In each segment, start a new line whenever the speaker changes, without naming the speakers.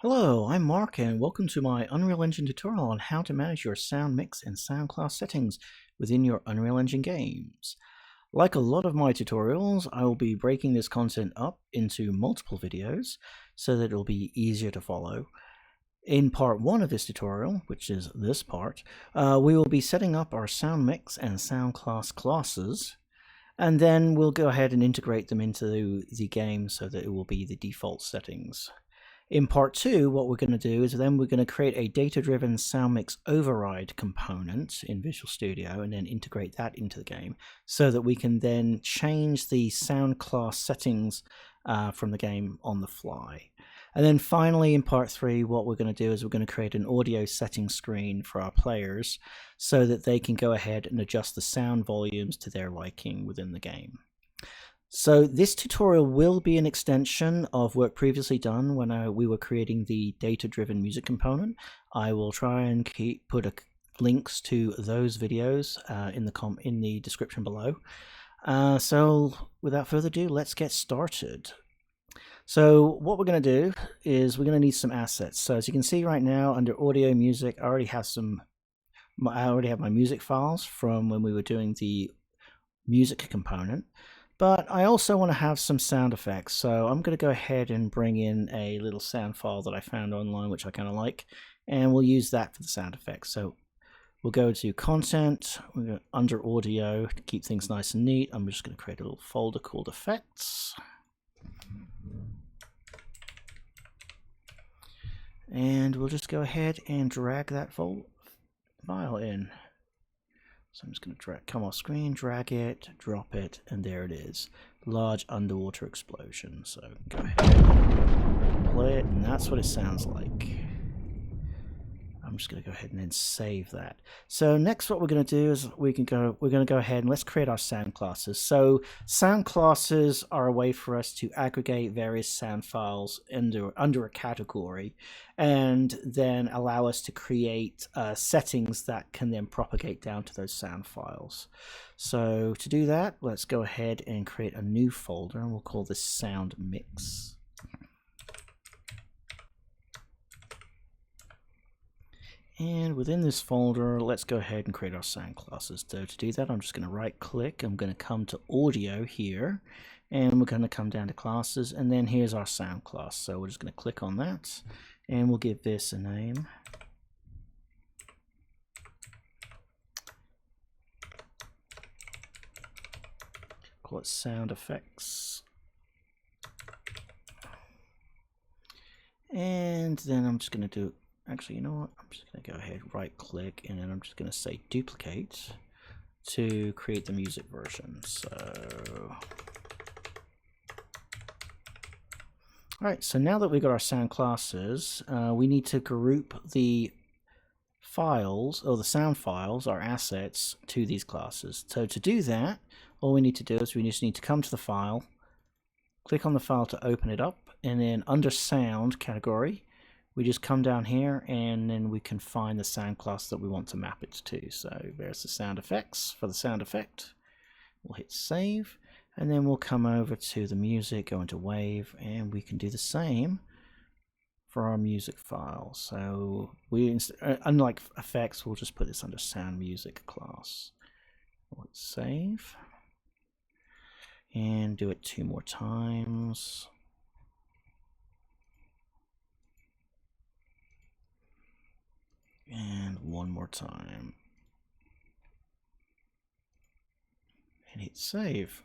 Hello, I'm Mark and welcome to my Unreal Engine tutorial on how to manage your sound mix and sound class settings within your Unreal Engine games. Like a lot of my tutorials, I will be breaking this content up into multiple videos so that it'll be easier to follow. In part 1 of this tutorial, which is this part, we will be setting up our sound mix and sound class classes, and then we'll go ahead and integrate them into the game so that it will be the default settings. In part 2, what we're going to do is then we're going to create a data-driven sound mix override component in Visual Studio and then integrate that into the game so that we can then change the sound class settings from the game on the fly. And then finally in part 3, what we're going to do is we're going to create an audio setting screen for our players so that they can go ahead and adjust the sound volumes to their liking within the game. So this tutorial will be an extension of work previously done when we were creating the data-driven music component. I will try and put links to those videos in the description below. So without further ado, let's get started. So what we're going to do is we're going to need some assets. So as you can see right now under audio music, I already have my music files from when we were doing the music component. But I also want to have some sound effects, so I'm going to go ahead and bring in a little sound file that I found online, which I kind of like, and we'll use that for the sound effects. So we'll go to Content, we'll go under Audio to keep things nice and neat. I'm just going to create a little folder called Effects. And we'll just go ahead and drag that file in. So I'm just going to come off screen, drag it, drop it, and there it is. Large underwater explosion. So go ahead, play it, and that's what it sounds like. I'm just going to go ahead and then save that. So next what we're going to do is we're going to go ahead and let's create our sound classes. So sound classes are a way for us to aggregate various sound files under a category and then allow us to create settings that can then propagate down to those sound files. So to do that, let's go ahead and create a new folder and we'll call this Sound Mix. And within this folder, let's go ahead and create our sound classes. So to do that, I'm just going to right click. I'm going to come to Audio here, and we're going to come down to Classes, and then here's our sound class. So we're just going to click on that, and we'll give this a name. Call it Sound Effects. And then I'm just going to do actually, you know what? I'm just going to go ahead, right click, and then I'm just going to say duplicate to create the music version. So, alright, so now that we've got our sound classes, we need to group the files, or the sound files, our assets, to these classes. So to do that, all we need to do is we just need to come to the file, click on the file to open it up, and then under sound category, we just come down here and then we can find the sound class that we want to map it to. So there's the sound effects for the sound effect. We'll hit save and then we'll come over to the music, go into wave, and we can do the same for our music file. So we, unlike effects, we'll just put this under sound music class. We'll hit save and do it 2 more times. And 1 more time. And hit save.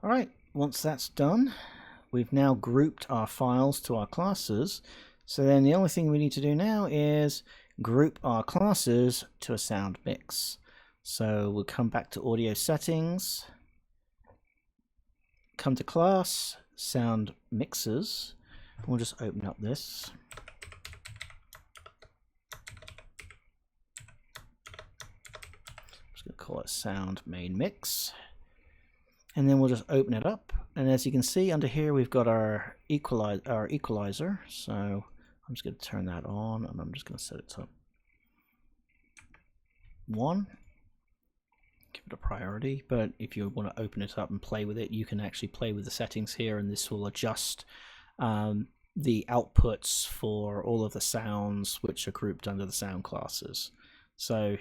Alright, once that's done, we've now grouped our files to our classes. So then the only thing we need to do now is group our classes to a sound mix. So we'll come back to Audio Settings, come to Class, Sound Mixes. We'll just open up this. Call it Sound Main Mix, and then we'll just open it up, and as you can see under here we've got our equalizer. So I'm just going to turn that on and I'm just going to set it to 1, give it a priority. But if you want to open it up and play with it, you can actually play with the settings here, and this will adjust the outputs for all of the sounds which are grouped under the sound classes. So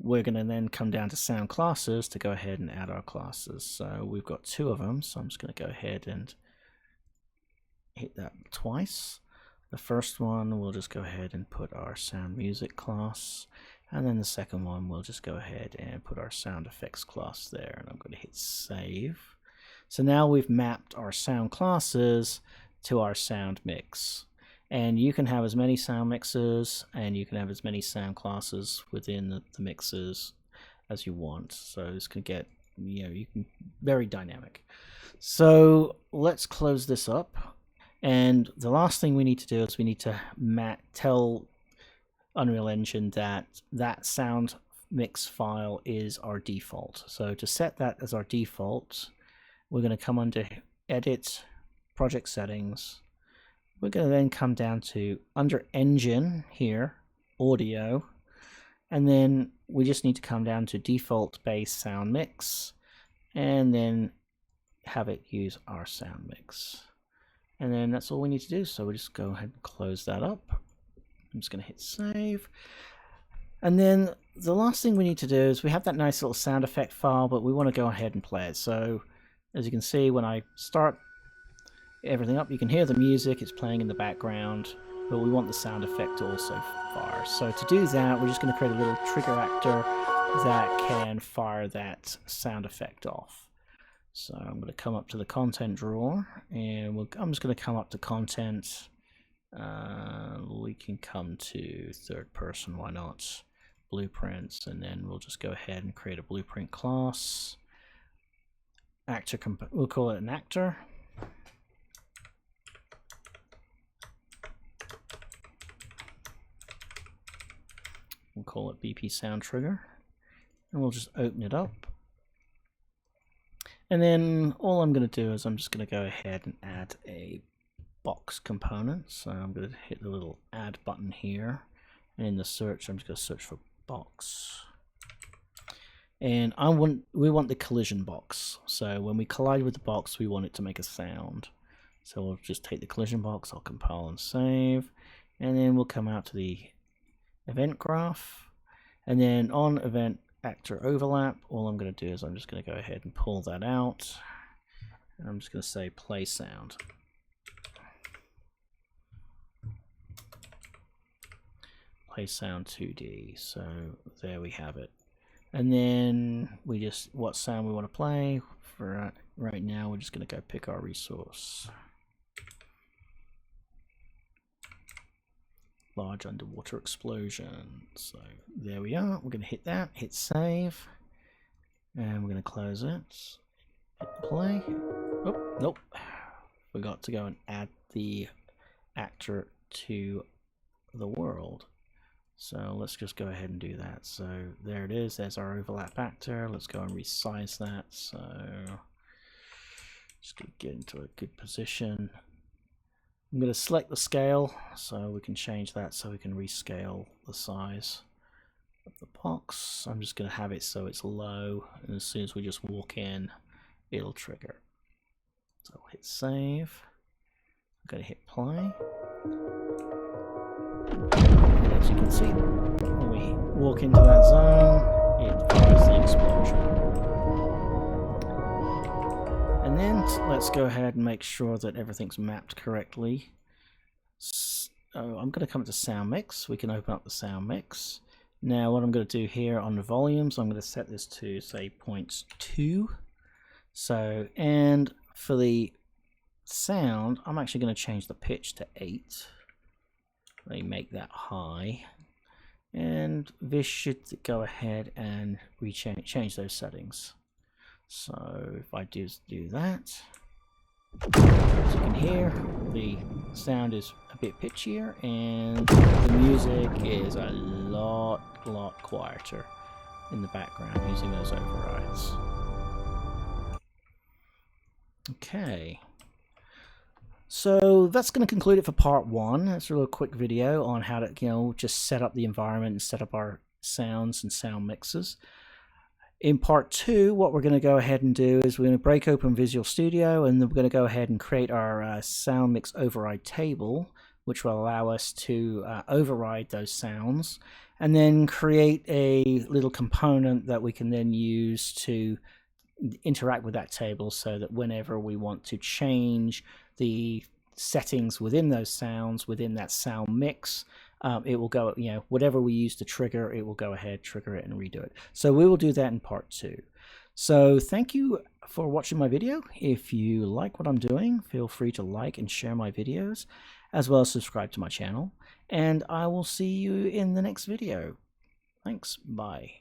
we're going to then come down to sound classes to go ahead and add our classes. So we've got 2 of them, so I'm just going to go ahead and hit that twice. The first one we'll just go ahead and put our sound music class, and then the second one we'll just go ahead and put our sound effects class there, and I'm going to hit save. So now we've mapped our sound classes to our sound mix, and you can have as many sound mixes and you can have as many sound classes within the mixes as you want. So this can get, you can very dynamic. So let's close this up, and the last thing we need to do is we need to tell Unreal Engine that that sound mix file is our default. So to set that as our default, we're going to come under Edit, Project Settings. We're going to then come down to under Engine here, Audio, and then we just need to come down to Default Base Sound Mix, and then have it use our sound mix. And then that's all we need to do. So we'll just go ahead and close that up. I'm just going to hit save. And then the last thing we need to do is we have that nice little sound effect file, but we want to go ahead and play it. So as you can see, when I start everything up, you can hear the music, it's playing in the background, but we want the sound effect to also fire. So to do that, we're just going to create a little trigger actor that can fire that sound effect off. So I'm going to come up to the content drawer, and I'm just going to come up to content. We can come to third person, why not? Blueprints, and then we'll just go ahead and create a blueprint class. Actor, we'll call it an actor. We'll call it BP Sound Trigger, and we'll just open it up. And then all I'm going to do is I'm just going to go ahead and add a box component. So I'm going to hit the little add button here, and in the search I'm just going to search for box. And we want the collision box. So when we collide with the box, we want it to make a sound. So we'll just take the collision box, I'll compile and save, and then we'll come out to the event graph, and then on event actor overlap, all I'm going to do is I'm just going to go ahead and pull that out, and I'm just going to say play sound. Play sound 2D. So there we have it. And then we just, what sound we want to play. For right now, we're just going to go pick our resource. Large underwater explosion. So there we are. We're going to hit that, hit save, and we're going to close it. Hit play. Oh, nope. Forgot to go and add the actor to the world. So let's just go ahead and do that. So there it is. There's our overlap actor. Let's go and resize that. So just gonna get into a good position. I'm going to select the scale so we can change that, so we can rescale the size of the box. I'm just going to have it so it's low, and as soon as we just walk in, it'll trigger. So I'll hit save. I'm going to hit play. And as you can see, when we walk into that zone, it fires the explosion. And then let's go ahead and make sure that everything's mapped correctly. So I'm going to come to sound mix. We can open up the sound mix. Now what I'm going to do here on the volumes, I'm going to set this to say 0.2. So, and for the sound, I'm actually going to change the pitch to 8. Let me make that high. And this should go ahead and change those settings. So if I do that, as you can hear, the sound is a bit pitchier and the music is a lot quieter in the background using those overrides. Okay, so that's going to conclude it for part 1. It's a real quick video on how to, just set up the environment and set up our sounds and sound mixes. In part 2, what we're going to go ahead and do is we're going to break open Visual Studio, and then we're going to go ahead and create our sound mix override table, which will allow us to override those sounds, and then create a little component that we can then use to interact with that table, so that whenever we want to change the settings within those sounds, within that sound mix, it will go, whatever we use to trigger, it will go ahead, trigger it, and redo it. So we will do that in part 2. So thank you for watching my video. If you like what I'm doing, feel free to like and share my videos, as well as subscribe to my channel. And I will see you in the next video. Thanks. Bye.